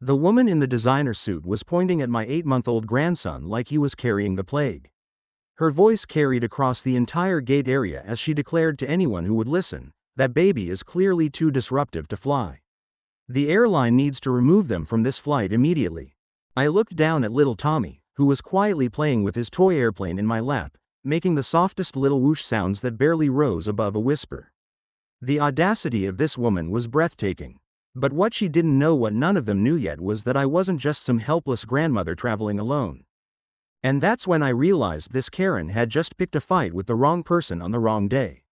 The woman in the designer suit was pointing at my 8-month-old grandson like he was carrying the plague. Her voice carried across the entire gate area as she declared to anyone who would listen, "That baby is clearly too disruptive to fly. The airline needs to remove them from this flight immediately." I looked down at little Tommy, who was quietly playing with his toy airplane in my lap, making the softest little whoosh sounds that barely rose above a whisper. The audacity of this woman was breathtaking. But what she didn't know, what none of them knew yet, was that I wasn't just some helpless grandmother traveling alone. And that's when I realized this Karen had just picked a fight with the wrong person on the wrong day.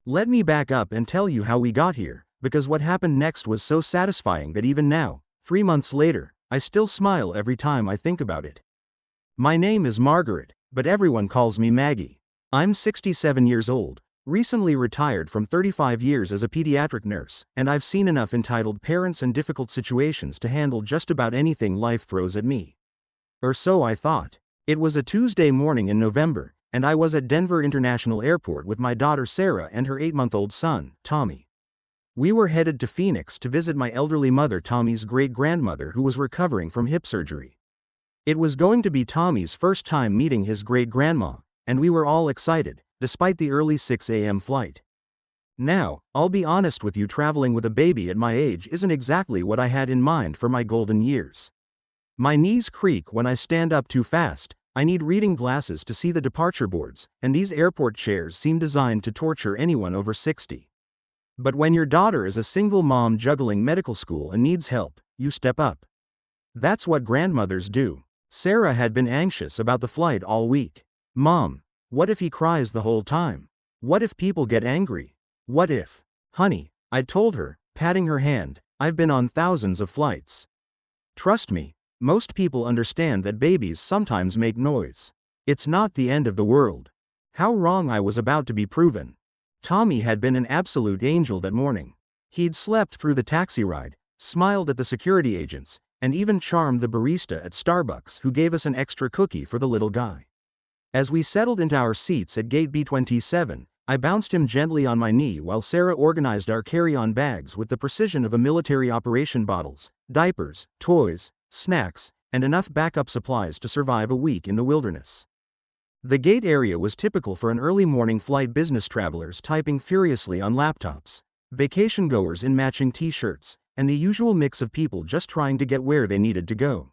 Let me back up and tell you how we got here, because what happened next was so satisfying that even now, 3 months later, I still smile every time I think about it. My name is Margaret, but everyone calls me Maggie. I'm 67 years old, recently retired from 35 years as a pediatric nurse, and I've seen enough entitled parents and difficult situations to handle just about anything life throws at me. Or so I thought. It was a Tuesday morning in November, and I was at Denver International Airport with my daughter Sarah and her 8-month-old son, Tommy. We were headed to Phoenix to visit my elderly mother, Tommy's great-grandmother, who was recovering from hip surgery. It was going to be Tommy's first time meeting his great-grandma, and we were all excited, despite the early 6 a.m. flight. Now, I'll be honest with you, traveling with a baby at my age isn't exactly what I had in mind for my golden years. My knees creak when I stand up too fast, I need reading glasses to see the departure boards, and these airport chairs seem designed to torture anyone over 60. But when your daughter is a single mom juggling medical school and needs help, you step up. That's what grandmothers do. Sarah had been anxious about the flight all week. "Mom, what if he cries the whole time? What if people get angry? What if?" "Honey," I told her, patting her hand, "I've been on thousands of flights. Trust me, most people understand that babies sometimes make noise. It's not the end of the world." How wrong I was about to be proven. Tommy had been an absolute angel that morning. He'd slept through the taxi ride, smiled at the security agents, and even charmed the barista at Starbucks, who gave us an extra cookie for the little guy. As we settled into our seats at gate B27, I bounced him gently on my knee while Sarah organized our carry-on bags with the precision of a military operation: bottles, diapers, toys, snacks, and enough backup supplies to survive a week in the wilderness. The gate area was typical for an early morning flight: business travelers typing furiously on laptops, vacation goers in matching t-shirts, and the usual mix of people just trying to get where they needed to go.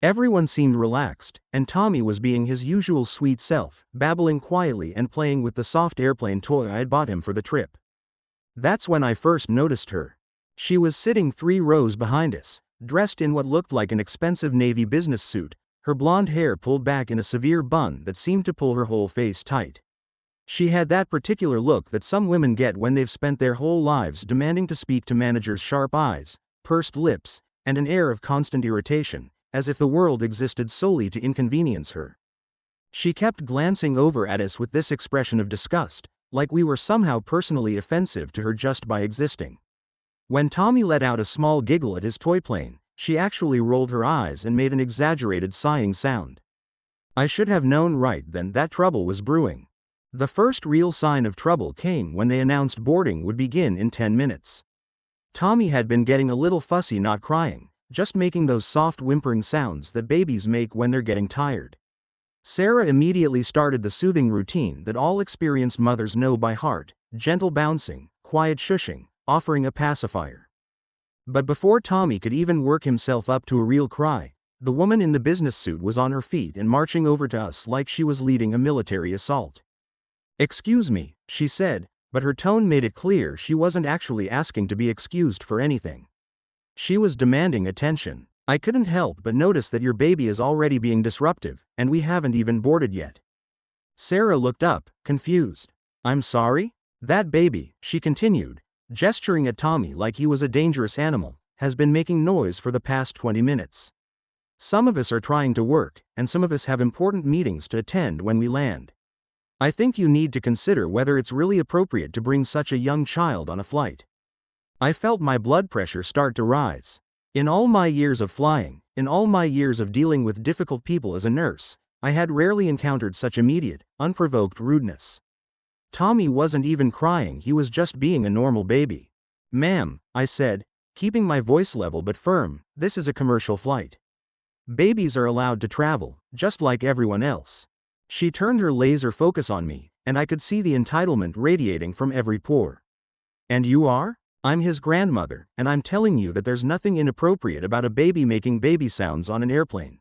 Everyone seemed relaxed, and Tommy was being his usual sweet self, babbling quietly and playing with the soft airplane toy I had bought him for the trip. That's when I first noticed her. She was sitting 3 rows behind us, dressed in what looked like an expensive navy business suit, her blonde hair pulled back in a severe bun that seemed to pull her whole face tight. She had that particular look that some women get when they've spent their whole lives demanding to speak to managers: sharp eyes, pursed lips, and an air of constant irritation, as if the world existed solely to inconvenience her. She kept glancing over at us with this expression of disgust, like we were somehow personally offensive to her just by existing. When Tommy let out a small giggle at his toy plane, she actually rolled her eyes and made an exaggerated sighing sound. I should have known right then that trouble was brewing. The first real sign of trouble came when they announced boarding would begin in 10 minutes. Tommy had been getting a little fussy, not crying, just making those soft whimpering sounds that babies make when they're getting tired. Sarah immediately started the soothing routine that all experienced mothers know by heart: gentle bouncing, quiet shushing, offering a pacifier. But before Tommy could even work himself up to a real cry, the woman in the business suit was on her feet and marching over to us like she was leading a military assault. "Excuse me," she said, but her tone made it clear she wasn't actually asking to be excused for anything. She was demanding attention. "I couldn't help but notice that your baby is already being disruptive, and we haven't even boarded yet." Sarah looked up, confused. "I'm sorry? That baby," she continued, gesturing at Tommy like he was a dangerous animal, "has been making noise for the past 20 minutes. Some of us are trying to work, and some of us have important meetings to attend when we land. I think you need to consider whether it's really appropriate to bring such a young child on a flight." I felt my blood pressure start to rise. In all my years of flying, in all my years of dealing with difficult people as a nurse, I had rarely encountered such immediate, unprovoked rudeness. Tommy wasn't even crying, he was just being a normal baby. "Ma'am," I said, keeping my voice level but firm, "This is a commercial flight. Babies are allowed to travel, just like everyone else." She turned her laser focus on me, and I could see the entitlement radiating from every pore. "And you are?" "I'm his grandmother, and I'm telling you that there's nothing inappropriate about a baby making baby sounds on an airplane."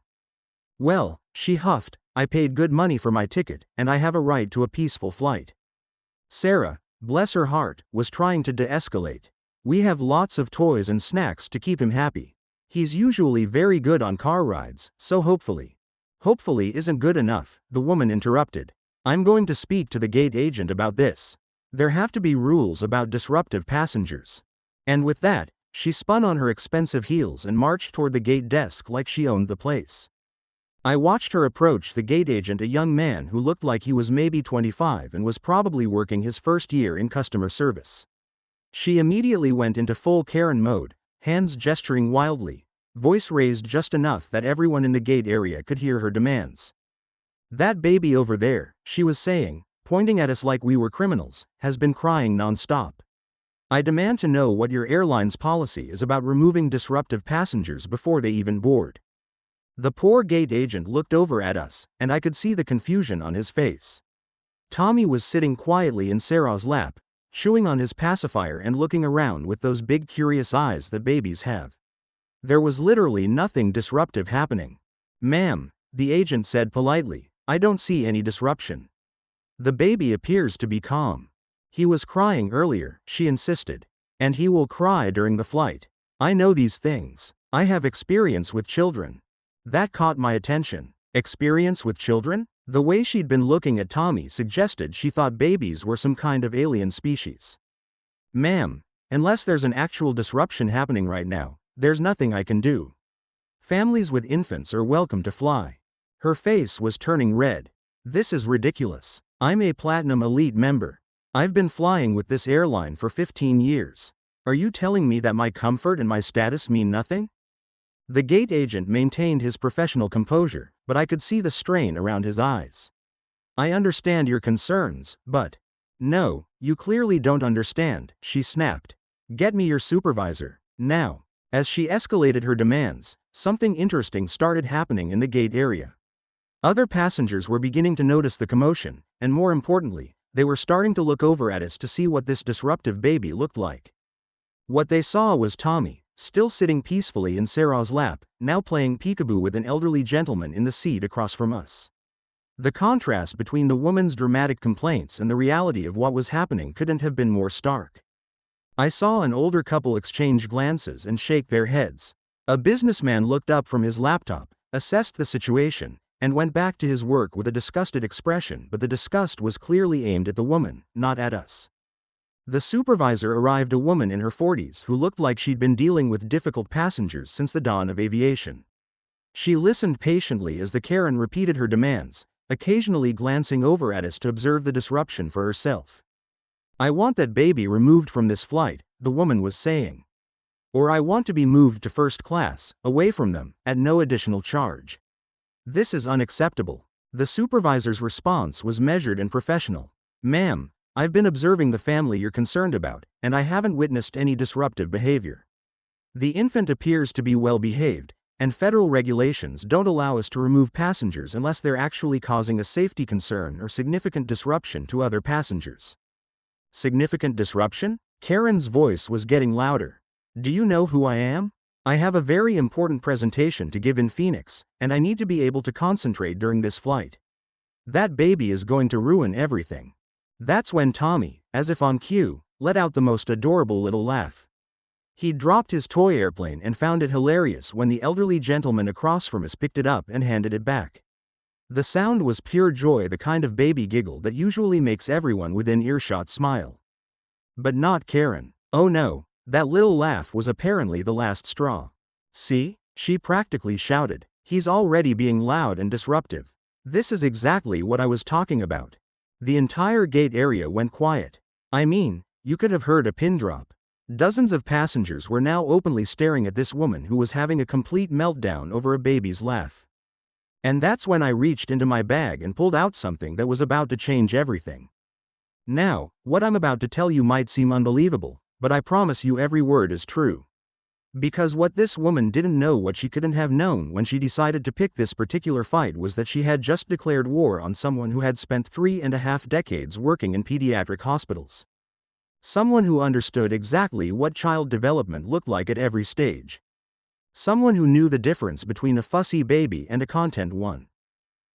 "Well," she huffed, "I paid good money for my ticket, and I have a right to a peaceful flight." Sarah, bless her heart, was trying to de-escalate. "We have lots of toys and snacks to keep him happy. He's usually very good on car rides, so hopefully." "Hopefully isn't good enough," the woman interrupted. "I'm going to speak to the gate agent about this. There have to be rules about disruptive passengers." And with that, she spun on her expensive heels and marched toward the gate desk like she owned the place. I watched her approach the gate agent, a young man who looked like he was maybe 25 and was probably working his first year in customer service. She immediately went into full Karen mode, hands gesturing wildly, voice raised just enough that everyone in the gate area could hear her demands. "That baby over there," she was saying, pointing at us like we were criminals, "has been crying non-stop. I demand to know what your airline's policy is about removing disruptive passengers before they even board." The poor gate agent looked over at us, and I could see the confusion on his face. Tommy was sitting quietly in Sarah's lap, chewing on his pacifier and looking around with those big curious eyes that babies have. There was literally nothing disruptive happening. "Ma'am," the agent said politely, "I don't see any disruption. The baby appears to be calm. He was crying earlier," she insisted. "And he will cry during the flight. I know these things. I have experience with children." That caught my attention. Experience with children? The way she'd been looking at Tommy suggested she thought babies were some kind of alien species. "Ma'am, unless there's an actual disruption happening right now, there's nothing I can do. Families with infants are welcome to fly." Her face was turning red. "This is ridiculous. I'm a Platinum Elite member. I've been flying with this airline for 15 years. Are you telling me that my comfort and my status mean nothing?" The gate agent maintained his professional composure, but I could see the strain around his eyes. "I understand your concerns, but..." "No, you clearly don't understand," she snapped. "Get me your supervisor, now." As she escalated her demands, something interesting started happening in the gate area. Other passengers were beginning to notice the commotion, and more importantly, they were starting to look over at us to see what this disruptive baby looked like. What they saw was Tommy, still sitting peacefully in Sarah's lap, now playing peekaboo with an elderly gentleman in the seat across from us. The contrast between the woman's dramatic complaints and the reality of what was happening couldn't have been more stark. I saw an older couple exchange glances and shake their heads. A businessman looked up from his laptop, assessed the situation, and went back to his work with a disgusted expression, but the disgust was clearly aimed at the woman, not at us. The supervisor arrived, a woman in her 40s who looked like she'd been dealing with difficult passengers since the dawn of aviation. She listened patiently as the Karen repeated her demands, occasionally glancing over at us to observe the disruption for herself. "I want that baby removed from this flight," the woman was saying. "Or I want to be moved to first class, away from them, at no additional charge. This is unacceptable." The supervisor's response was measured and professional. "Ma'am, I've been observing the family you're concerned about, and I haven't witnessed any disruptive behavior. The infant appears to be well behaved, and federal regulations don't allow us to remove passengers unless they're actually causing a safety concern or significant disruption to other passengers." Significant disruption? Karen's voice was getting louder. "Do you know who I am? I have a very important presentation to give in Phoenix, and I need to be able to concentrate during this flight. That baby is going to ruin everything." That's when Tommy, as if on cue, let out the most adorable little laugh. He'd dropped his toy airplane and found it hilarious when the elderly gentleman across from us picked it up and handed it back. The sound was pure joy, the kind of baby giggle that usually makes everyone within earshot smile. But not Karen. Oh no, that little laugh was apparently the last straw. "See?" she practically shouted. "He's already being loud and disruptive. This is exactly what I was talking about." The entire gate area went quiet. I mean, you could have heard a pin drop. Dozens of passengers were now openly staring at this woman who was having a complete meltdown over a baby's laugh. And that's when I reached into my bag and pulled out something that was about to change everything. Now, what I'm about to tell you might seem unbelievable, but I promise you every word is true. Because what this woman didn't know, what she couldn't have known when she decided to pick this particular fight, was that she had just declared war on someone who had spent 3.5 decades working in pediatric hospitals. Someone who understood exactly what child development looked like at every stage. Someone who knew the difference between a fussy baby and a content one.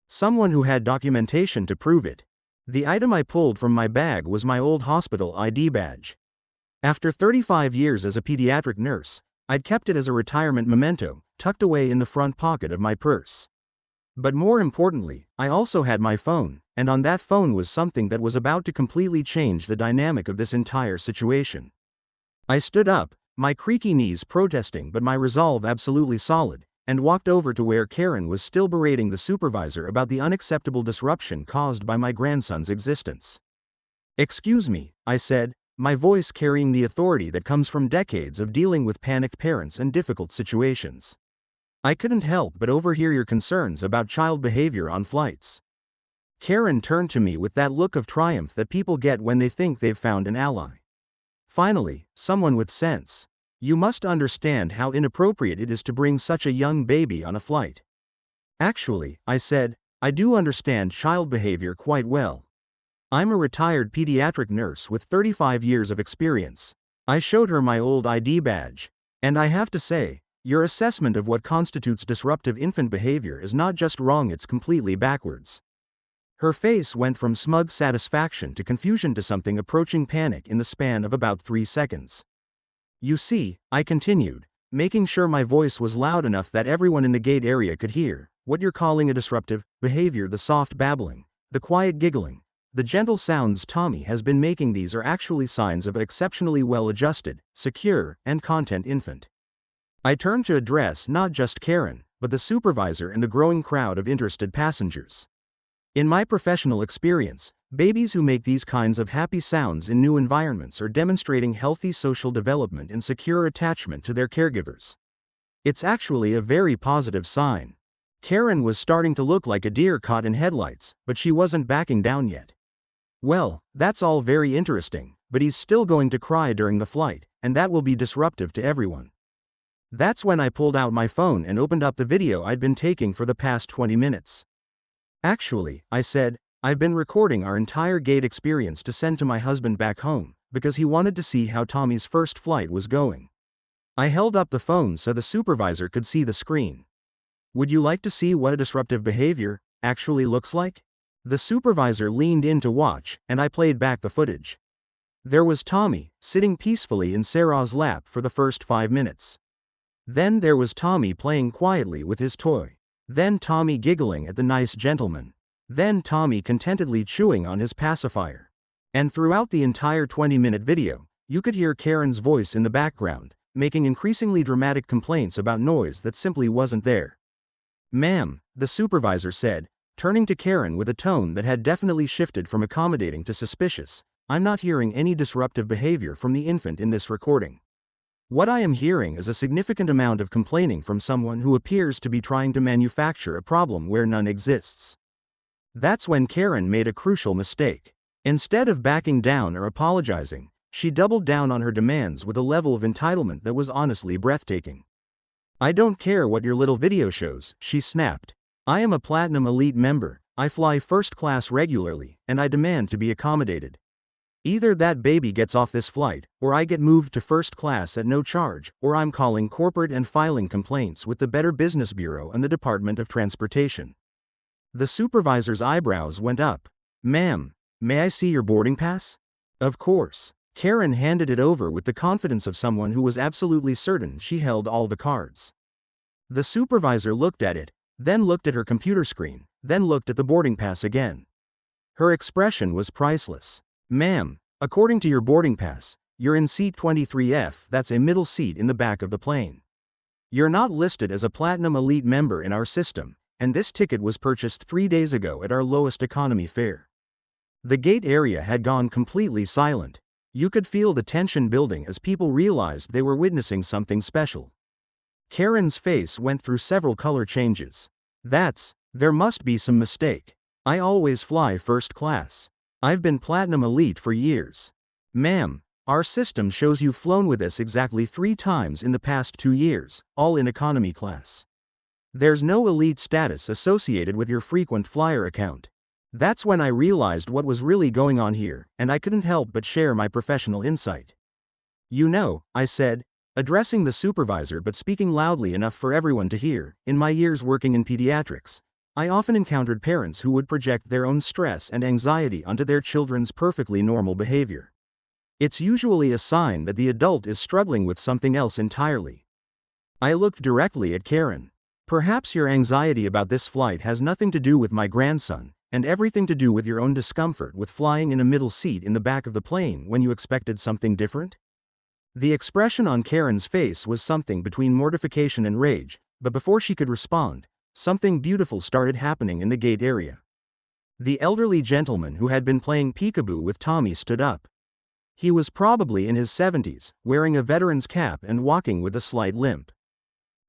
Someone who had documentation to prove it. The item I pulled from my bag was my old hospital ID badge. After 35 years as a pediatric nurse, I'd kept it as a retirement memento, tucked away in the front pocket of my purse. But more importantly, I also had my phone, and on that phone was something that was about to completely change the dynamic of this entire situation. I stood up, my creaky knees protesting but my resolve absolutely solid, and walked over to where Karen was still berating the supervisor about the unacceptable disruption caused by my grandson's existence. "Excuse me," I said, my voice carrying the authority that comes from decades of dealing with panicked parents and difficult situations. "I couldn't help but overhear your concerns about child behavior on flights." Karen turned to me with that look of triumph that people get when they think they've found an ally. Finally, someone with sense. "You must understand how inappropriate it is to bring such a young baby on a flight." "Actually," I said, "I do understand child behavior quite well. I'm a retired pediatric nurse with 35 years of experience." I showed her my old ID badge. "And I have to say, your assessment of what constitutes disruptive infant behavior is not just wrong, it's completely backwards." Her face went from smug satisfaction to confusion to something approaching panic in the span of about 3 seconds. "You see," I continued, making sure my voice was loud enough that everyone in the gate area could hear, "what you're calling a disruptive behavior, the soft babbling, the quiet giggling, the gentle sounds Tommy has been making, these are actually signs of an exceptionally well-adjusted, secure, and content infant." I turned to address not just Karen, but the supervisor and the growing crowd of interested passengers. "In my professional experience, babies who make these kinds of happy sounds in new environments are demonstrating healthy social development and secure attachment to their caregivers. It's actually a very positive sign." Karen was starting to look like a deer caught in headlights, but she wasn't backing down yet. "Well, that's all very interesting, but he's still going to cry during the flight, and that will be disruptive to everyone." That's when I pulled out my phone and opened up the video I'd been taking for the past 20 minutes. "Actually," I said, "I've been recording our entire gate experience to send to my husband back home, because he wanted to see how Tommy's first flight was going." I held up the phone so the supervisor could see the screen. "Would you like to see what a disruptive behavior actually looks like?" The supervisor leaned in to watch, and I played back the footage. There was Tommy, sitting peacefully in Sarah's lap for the first 5 minutes. Then there was Tommy playing quietly with his toy. Then Tommy giggling at the nice gentleman. Then Tommy contentedly chewing on his pacifier. And throughout the entire 20-minute video, you could hear Karen's voice in the background, making increasingly dramatic complaints about noise that simply wasn't there. "Ma'am," the supervisor said, turning to Karen with a tone that had definitely shifted from accommodating to suspicious, "I'm not hearing any disruptive behavior from the infant in this recording. What I am hearing is a significant amount of complaining from someone who appears to be trying to manufacture a problem where none exists." That's when Karen made a crucial mistake. Instead of backing down or apologizing, she doubled down on her demands with a level of entitlement that was honestly breathtaking. "I don't care what your little video shows," she snapped. "I am a Platinum Elite member, I fly first class regularly, and I demand to be accommodated. Either that baby gets off this flight, or I get moved to first class at no charge, or I'm calling corporate and filing complaints with the Better Business Bureau and the Department of Transportation." The supervisor's eyebrows went up. "Ma'am, may I see your boarding pass?" "Of course." Karen handed it over with the confidence of someone who was absolutely certain she held all the cards. The supervisor looked at it, then looked at her computer screen, then looked at the boarding pass again. Her expression was priceless. "Ma'am, according to your boarding pass, you're in seat 23F, that's a middle seat in the back of the plane. You're not listed as a Platinum Elite member in our system, and this ticket was purchased 3 days ago at our lowest economy fare." The gate area had gone completely silent. You could feel the tension building as people realized they were witnessing something special. Karen's face went through several color changes. There must be some mistake. I always fly first class. I've been Platinum Elite for years." "Ma'am, Our system shows you've flown with us exactly 3 times in the past 2 years, all in economy class. There's no elite status associated with your frequent flyer account. That's when I realized what was really going on here, and I couldn't help but share my professional insight. You know, I said, addressing the supervisor but speaking loudly enough for everyone to hear, in my years working in pediatrics, I often encountered parents who would project their own stress and anxiety onto their children's perfectly normal behavior. It's usually a sign that the adult is struggling with something else entirely. I looked directly at Karen. Perhaps your anxiety about this flight has nothing to do with my grandson, and everything to do with your own discomfort with flying in a middle seat in the back of the plane when you expected something different? The expression on Karen's face was something between mortification and rage, but before she could respond, something beautiful started happening in the gate area. The elderly gentleman who had been playing peekaboo with Tommy stood up. He was probably in his 70s, wearing a veteran's cap and walking with a slight limp.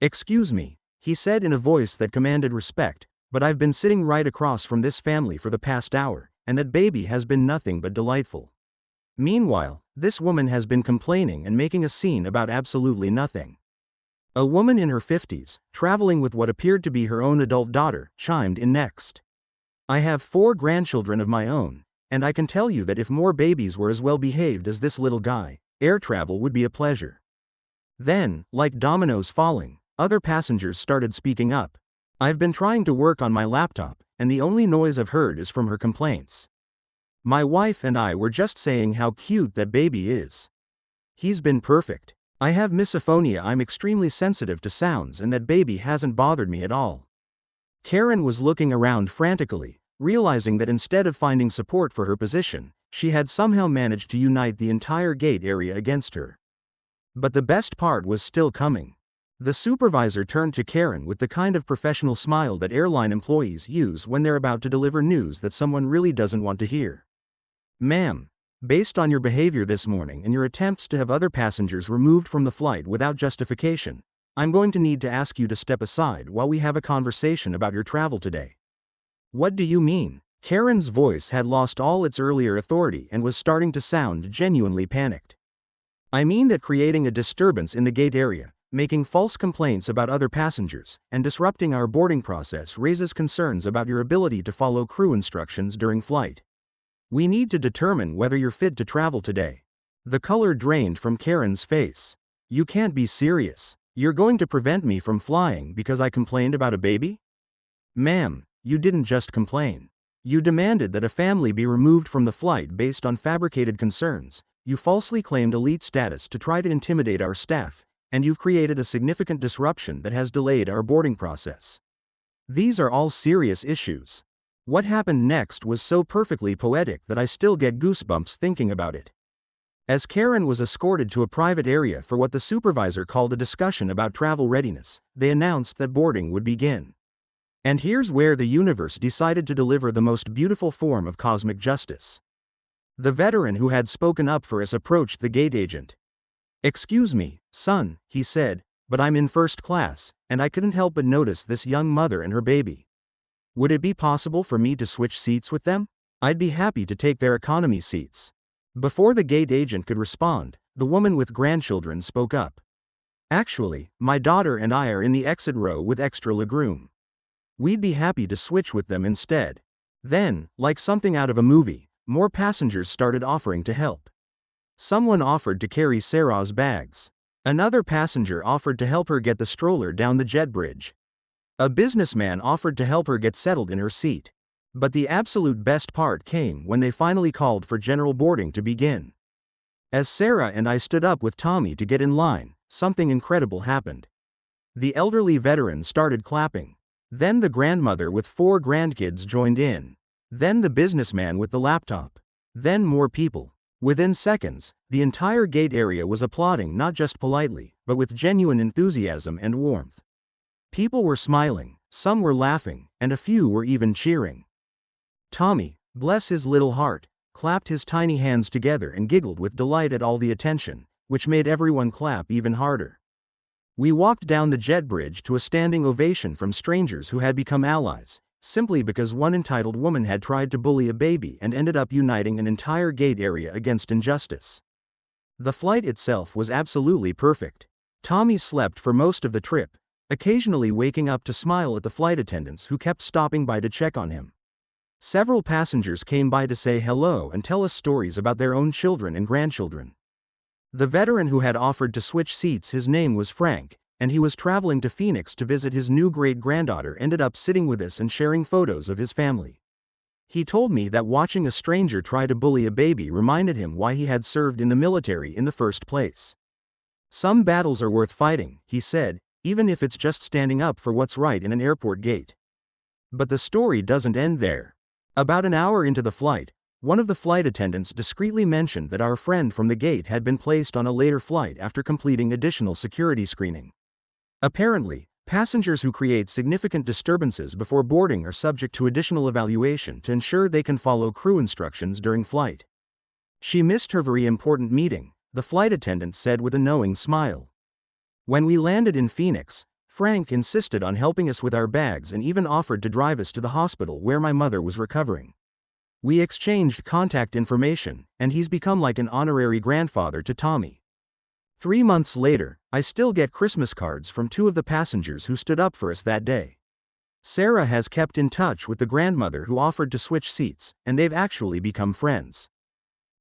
"Excuse me," he said in a voice that commanded respect, "but I've been sitting right across from this family for the past hour, and that baby has been nothing but delightful. Meanwhile, this woman has been complaining and making a scene about absolutely nothing." A woman in her 50s, traveling with what appeared to be her own adult daughter, chimed in next. "I have 4 grandchildren of my own, and I can tell you that if more babies were as well behaved as this little guy, air travel would be a pleasure." Then, like dominoes falling, other passengers started speaking up. "I've been trying to work on my laptop, and the only noise I've heard is from her complaints. My wife and I were just saying how cute that baby is. He's been perfect. I have misophonia, I'm extremely sensitive to sounds, and that baby hasn't bothered me at all." Karen was looking around frantically, realizing that instead of finding support for her position, she had somehow managed to unite the entire gate area against her. But the best part was still coming. The supervisor turned to Karen with the kind of professional smile that airline employees use when they're about to deliver news that someone really doesn't want to hear. "Ma'am, based on your behavior this morning and your attempts to have other passengers removed from the flight without justification, I'm going to need to ask you to step aside while we have a conversation about your travel today." "What do you mean?" Karen's voice had lost all its earlier authority and was starting to sound genuinely panicked. "I mean that creating a disturbance in the gate area, making false complaints about other passengers, and disrupting our boarding process raises concerns about your ability to follow crew instructions during flight. We need to determine whether you're fit to travel today." The color drained from Karen's face. "You can't be serious. You're going to prevent me from flying because I complained about a baby?" "Ma'am, you didn't just complain. You demanded that a family be removed from the flight based on fabricated concerns. You falsely claimed elite status to try to intimidate our staff, and you've created a significant disruption that has delayed our boarding process. These are all serious issues." What happened next was so perfectly poetic that I still get goosebumps thinking about it. As Karen was escorted to a private area for what the supervisor called a discussion about travel readiness, they announced that boarding would begin. And here's where the universe decided to deliver the most beautiful form of cosmic justice. The veteran who had spoken up for us approached the gate agent. "Excuse me, son," he said, "but I'm in first class, and I couldn't help but notice this young mother and her baby. Would it be possible for me to switch seats with them? I'd be happy to take their economy seats." Before the gate agent could respond, the woman with grandchildren spoke up. "Actually, my daughter and I are in the exit row with extra legroom. We'd be happy to switch with them instead." Then, like something out of a movie, more passengers started offering to help. Someone offered to carry Sarah's bags. Another passenger offered to help her get the stroller down the jet bridge. A businessman offered to help her get settled in her seat. But the absolute best part came when they finally called for general boarding to begin. As Sarah and I stood up with Tommy to get in line, something incredible happened. The elderly veteran started clapping. Then the grandmother with 4 grandkids joined in. Then the businessman with the laptop. Then more people. Within seconds, the entire gate area was applauding, not just politely, but with genuine enthusiasm and warmth. People were smiling, some were laughing, and a few were even cheering. Tommy, bless his little heart, clapped his tiny hands together and giggled with delight at all the attention, which made everyone clap even harder. We walked down the jet bridge to a standing ovation from strangers who had become allies, simply because one entitled woman had tried to bully a baby and ended up uniting an entire gate area against injustice. The flight itself was absolutely perfect. Tommy slept for most of the trip, occasionally waking up to smile at the flight attendants who kept stopping by to check on him. Several passengers came by to say hello and tell us stories about their own children and grandchildren. The veteran who had offered to switch seats, his name was Frank, and he was traveling to Phoenix to visit his new great-granddaughter, ended up sitting with us and sharing photos of his family. He told me that watching a stranger try to bully a baby reminded him why he had served in the military in the first place. Some battles are worth fighting, he said, even if it's just standing up for what's right in an airport gate. But the story doesn't end there. About an hour into the flight, one of the flight attendants discreetly mentioned that our friend from the gate had been placed on a later flight after completing additional security screening. Apparently, passengers who create significant disturbances before boarding are subject to additional evaluation to ensure they can follow crew instructions during flight. She missed her very important meeting, the flight attendant said with a knowing smile. When we landed in Phoenix, Frank insisted on helping us with our bags and even offered to drive us to the hospital where my mother was recovering. We exchanged contact information, and he's become like an honorary grandfather to Tommy. 3 months later, I still get Christmas cards from 2 of the passengers who stood up for us that day. Sarah has kept in touch with the grandmother who offered to switch seats, and they've actually become friends.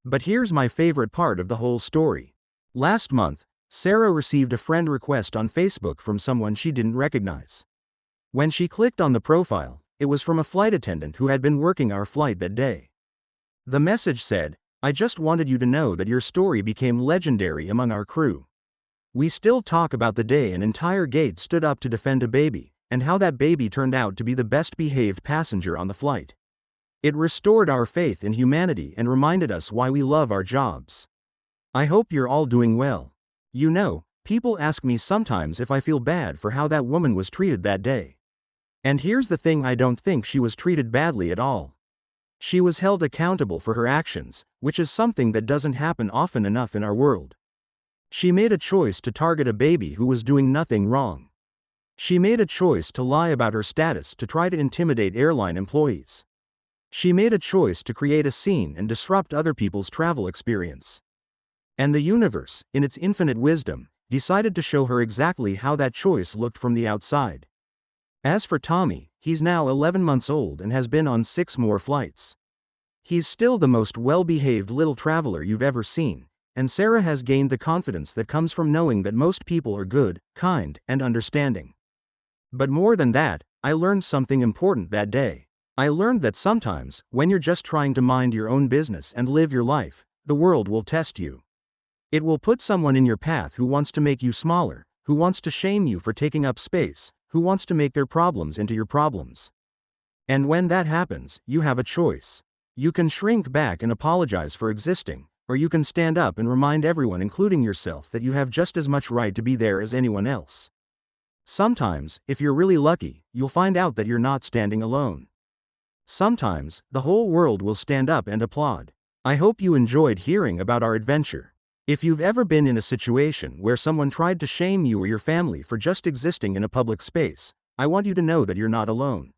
But here's my favorite part of the whole story. Last month, Sarah received a friend request on Facebook from someone she didn't recognize. When she clicked on the profile, it was from a flight attendant who had been working our flight that day. The message said, "I just wanted you to know that your story became legendary among our crew. We still talk about the day an entire gate stood up to defend a baby, and how that baby turned out to be the best behaved passenger on the flight. It restored our faith in humanity and reminded us why we love our jobs. I hope you're all doing well. You know, people ask me sometimes if I feel bad for how that woman was treated that day. And here's the thing, I don't think she was treated badly at all. She was held accountable for her actions, which is something that doesn't happen often enough in our world. She made a choice to target a baby who was doing nothing wrong. She made a choice to lie about her status to try to intimidate airline employees. She made a choice to create a scene and disrupt other people's travel experience. And the universe, in its infinite wisdom, decided to show her exactly how that choice looked from the outside. As for Tommy, he's now 11 months old and has been on 6 more flights. He's still the most well-behaved little traveler you've ever seen, and Sarah has gained the confidence that comes from knowing that most people are good, kind, and understanding. But more than that, I learned something important that day. I learned that sometimes, when you're just trying to mind your own business and live your life, the world will test you. It will put someone in your path who wants to make you smaller, who wants to shame you for taking up space, who wants to make their problems into your problems. And when that happens, you have a choice. You can shrink back and apologize for existing, or you can stand up and remind everyone, including yourself, that you have just as much right to be there as anyone else. Sometimes, if you're really lucky, you'll find out that you're not standing alone. Sometimes, the whole world will stand up and applaud. I hope you enjoyed hearing about our adventure. If you've ever been in a situation where someone tried to shame you or your family for just existing in a public space, I want you to know that you're not alone.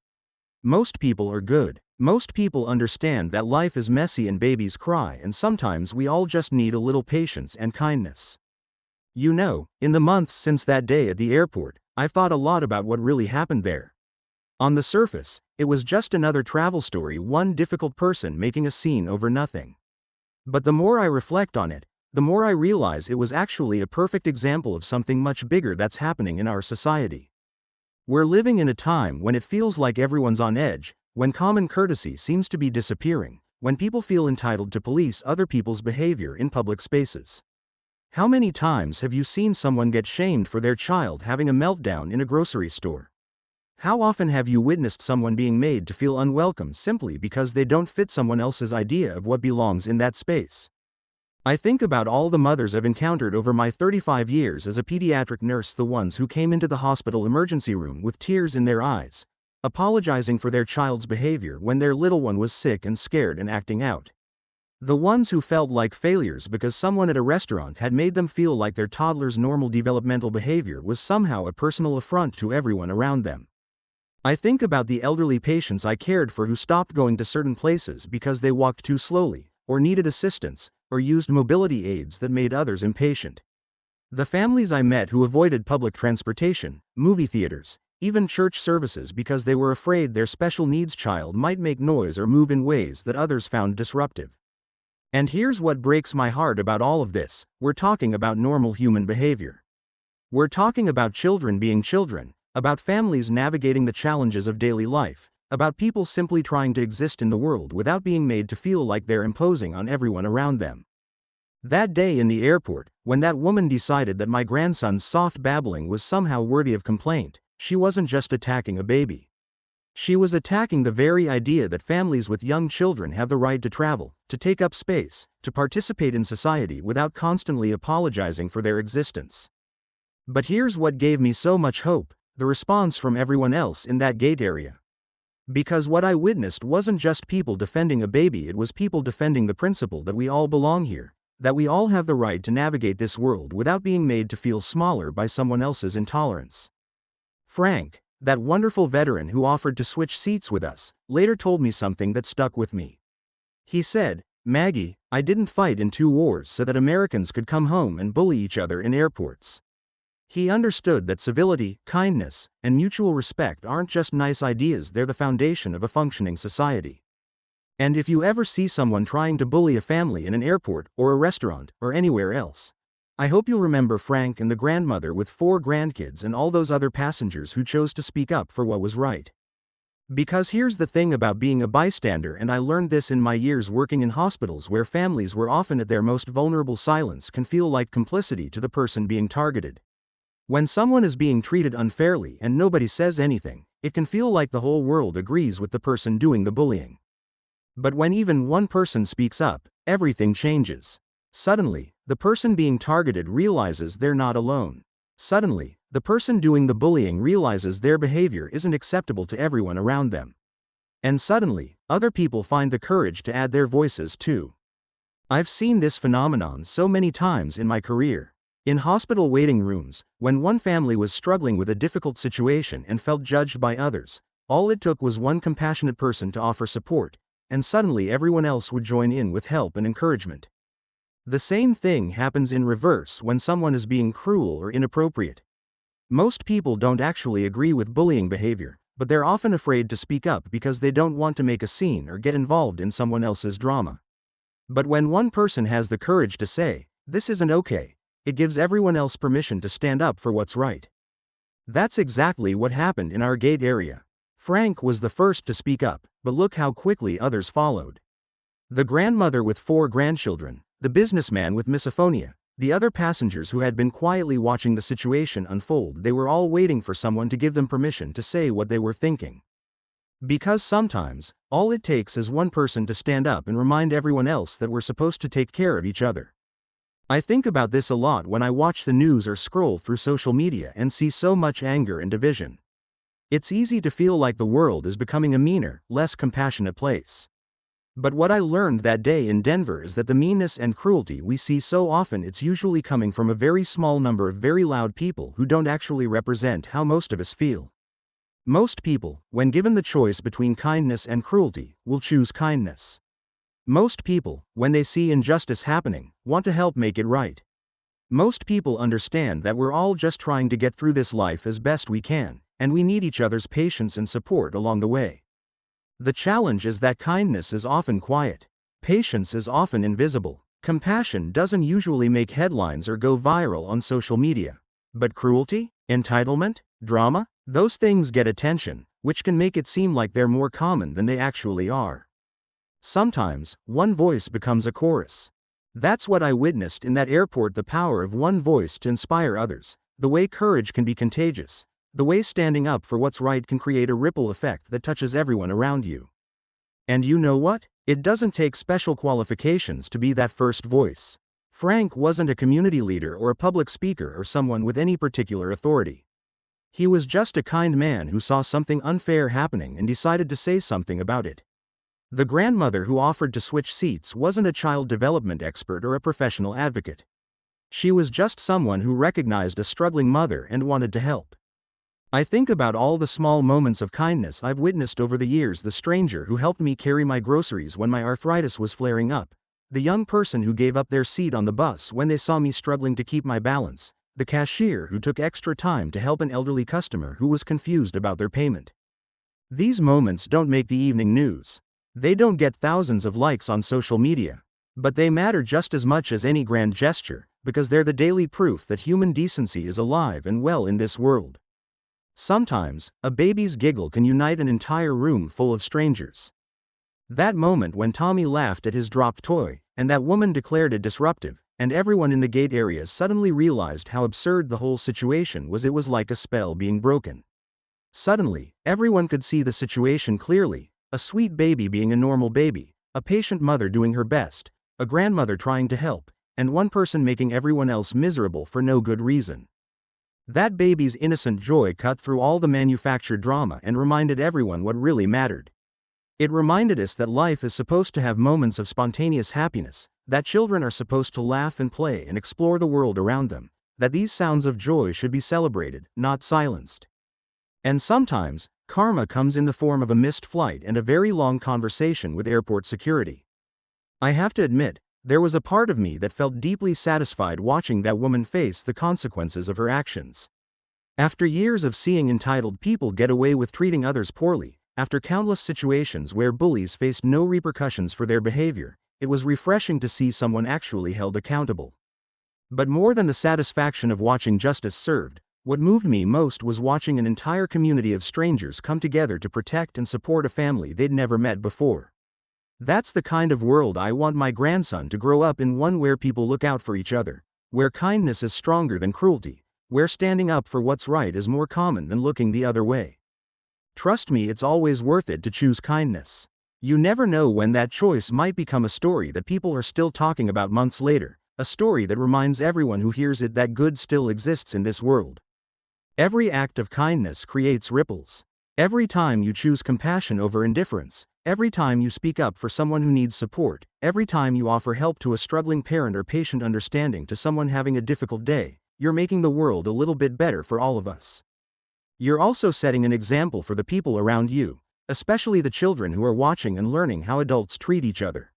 Most people are good. Most people understand that life is messy and babies cry, and sometimes we all just need a little patience and kindness. You know, in the months since that day at the airport, I've thought a lot about what really happened there. On the surface, it was just another travel story, one difficult person making a scene over nothing. But the more I reflect on it, the more I realize it was actually a perfect example of something much bigger that's happening in our society. We're living in a time when it feels like everyone's on edge, when common courtesy seems to be disappearing, when people feel entitled to police other people's behavior in public spaces. How many times have you seen someone get shamed for their child having a meltdown in a grocery store? How often have you witnessed someone being made to feel unwelcome simply because they don't fit someone else's idea of what belongs in that space? I think about all the mothers I've encountered over my 35 years as a pediatric nurse, the ones who came into the hospital emergency room with tears in their eyes, apologizing for their child's behavior when their little one was sick and scared and acting out. The ones who felt like failures because someone at a restaurant had made them feel like their toddler's normal developmental behavior was somehow a personal affront to everyone around them. I think about the elderly patients I cared for who stopped going to certain places because they walked too slowly, or needed assistance, or used mobility aids that made others impatient. The families I met who avoided public transportation, movie theaters, even church services because they were afraid their special needs child might make noise or move in ways that others found disruptive. And here's what breaks my heart about all of this: we're talking about normal human behavior. We're talking about children being children, about families navigating the challenges of daily life, about people simply trying to exist in the world without being made to feel like they're imposing on everyone around them. That day in the airport, when that woman decided that my grandson's soft babbling was somehow worthy of complaint, she wasn't just attacking a baby. She was attacking the very idea that families with young children have the right to travel, to take up space, to participate in society without constantly apologizing for their existence. But here's what gave me so much hope: the response from everyone else in that gate area. Because what I witnessed wasn't just people defending a baby, it was people defending the principle that we all belong here, that we all have the right to navigate this world without being made to feel smaller by someone else's intolerance. Frank, that wonderful veteran who offered to switch seats with us, later told me something that stuck with me. He said, "Maggie, I didn't fight in 2 wars so that Americans could come home and bully each other in airports." He understood that civility, kindness, and mutual respect aren't just nice ideas, they're the foundation of a functioning society. And if you ever see someone trying to bully a family in an airport, or a restaurant, or anywhere else, I hope you'll remember Frank and the grandmother with 4 grandkids and all those other passengers who chose to speak up for what was right. Because here's the thing about being a bystander, and I learned this in my years working in hospitals where families were often at their most vulnerable, silence can feel like complicity to the person being targeted. When someone is being treated unfairly and nobody says anything, it can feel like the whole world agrees with the person doing the bullying. But when even one person speaks up, everything changes. Suddenly, the person being targeted realizes they're not alone. Suddenly, the person doing the bullying realizes their behavior isn't acceptable to everyone around them. And suddenly, other people find the courage to add their voices too. I've seen this phenomenon so many times in my career. In hospital waiting rooms, when one family was struggling with a difficult situation and felt judged by others, all it took was one compassionate person to offer support, and suddenly everyone else would join in with help and encouragement. The same thing happens in reverse when someone is being cruel or inappropriate. Most people don't actually agree with bullying behavior, but they're often afraid to speak up because they don't want to make a scene or get involved in someone else's drama. But when one person has the courage to say, "This isn't okay," it gives everyone else permission to stand up for what's right. That's exactly what happened in our gate area. Frank was the first to speak up, but look how quickly others followed. The grandmother with 4 grandchildren, the businessman with misophonia, the other passengers who had been quietly watching the situation unfold, they were all waiting for someone to give them permission to say what they were thinking. Because sometimes, all it takes is one person to stand up and remind everyone else that we're supposed to take care of each other. I think about this a lot when I watch the news or scroll through social media and see so much anger and division. It's easy to feel like the world is becoming a meaner, less compassionate place. But what I learned that day in Denver is that the meanness and cruelty we see so often, it's usually coming from a very small number of very loud people who don't actually represent how most of us feel. Most people, when given the choice between kindness and cruelty, will choose kindness. Most people, when they see injustice happening, want to help make it right. Most people understand that we're all just trying to get through this life as best we can, and we need each other's patience and support along the way. The challenge is that kindness is often quiet. Patience is often invisible. Compassion doesn't usually make headlines or go viral on social media. But cruelty, entitlement, drama, those things get attention, which can make it seem like they're more common than they actually are. Sometimes, one voice becomes a chorus. That's what I witnessed in that airport: the power of one voice to inspire others, the way courage can be contagious, the way standing up for what's right can create a ripple effect that touches everyone around you. And you know what? It doesn't take special qualifications to be that first voice. Frank wasn't a community leader or a public speaker or someone with any particular authority. He was just a kind man who saw something unfair happening and decided to say something about it. The grandmother who offered to switch seats wasn't a child development expert or a professional advocate. She was just someone who recognized a struggling mother and wanted to help. I think about all the small moments of kindness I've witnessed over the years: the stranger who helped me carry my groceries when my arthritis was flaring up, the young person who gave up their seat on the bus when they saw me struggling to keep my balance, the cashier who took extra time to help an elderly customer who was confused about their payment. These moments don't make the evening news. They don't get thousands of likes on social media. But they matter just as much as any grand gesture, because they're the daily proof that human decency is alive and well in this world. Sometimes, a baby's giggle can unite an entire room full of strangers. That moment when Tommy laughed at his dropped toy, and that woman declared it disruptive, and everyone in the gate area suddenly realized how absurd the whole situation was. It was like a spell being broken. Suddenly, everyone could see the situation clearly: a sweet baby being a normal baby, a patient mother doing her best, a grandmother trying to help, and one person making everyone else miserable for no good reason. That baby's innocent joy cut through all the manufactured drama and reminded everyone what really mattered. It reminded us that life is supposed to have moments of spontaneous happiness, that children are supposed to laugh and play and explore the world around them, that these sounds of joy should be celebrated, not silenced. And sometimes, karma comes in the form of a missed flight and a very long conversation with airport security. I have to admit, there was a part of me that felt deeply satisfied watching that woman face the consequences of her actions. After years of seeing entitled people get away with treating others poorly, after countless situations where bullies faced no repercussions for their behavior, it was refreshing to see someone actually held accountable. But more than the satisfaction of watching justice served, what moved me most was watching an entire community of strangers come together to protect and support a family they'd never met before. That's the kind of world I want my grandson to grow up in, one where people look out for each other, where kindness is stronger than cruelty, where standing up for what's right is more common than looking the other way. Trust me, it's always worth it to choose kindness. You never know when that choice might become a story that people are still talking about months later, a story that reminds everyone who hears it that good still exists in this world. Every act of kindness creates ripples. Every time you choose compassion over indifference, every time you speak up for someone who needs support, every time you offer help to a struggling parent or patient understanding to someone having a difficult day, you're making the world a little bit better for all of us. You're also setting an example for the people around you, especially the children who are watching and learning how adults treat each other.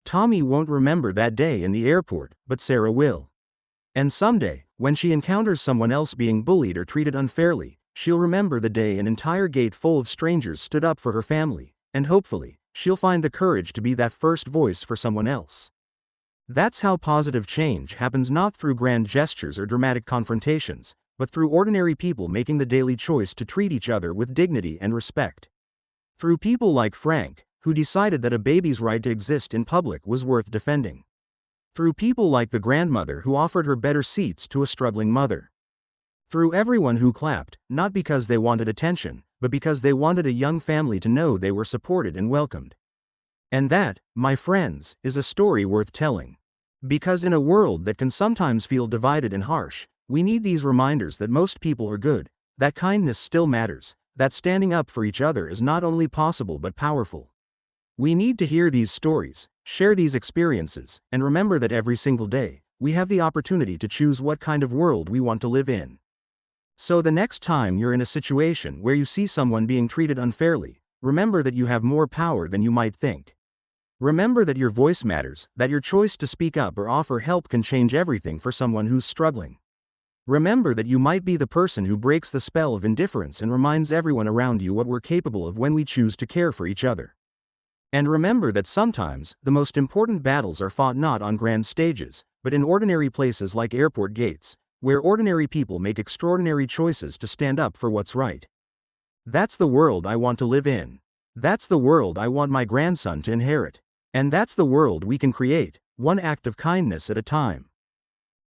Tommy won't remember that day in the airport, but Sarah will. And someday, when she encounters someone else being bullied or treated unfairly, she'll remember the day an entire gate full of strangers stood up for her family, and hopefully, she'll find the courage to be that first voice for someone else. That's how positive change happens, not through grand gestures or dramatic confrontations, but through ordinary people making the daily choice to treat each other with dignity and respect. Through people like Frank, who decided that a baby's right to exist in public was worth defending. Through people like the grandmother who offered her better seats to a struggling mother. Through everyone who clapped, not because they wanted attention, but because they wanted a young family to know they were supported and welcomed. And that, my friends, is a story worth telling. Because in a world that can sometimes feel divided and harsh, we need these reminders that most people are good, that kindness still matters, that standing up for each other is not only possible but powerful. We need to hear these stories, share these experiences, and remember that every single day, we have the opportunity to choose what kind of world we want to live in. So the next time you're in a situation where you see someone being treated unfairly, remember that you have more power than you might think. Remember that your voice matters, that your choice to speak up or offer help can change everything for someone who's struggling. Remember that you might be the person who breaks the spell of indifference and reminds everyone around you what we're capable of when we choose to care for each other. And remember that sometimes, the most important battles are fought not on grand stages, but in ordinary places like airport gates, where ordinary people make extraordinary choices to stand up for what's right. That's the world I want to live in. That's the world I want my grandson to inherit. And that's the world we can create, one act of kindness at a time.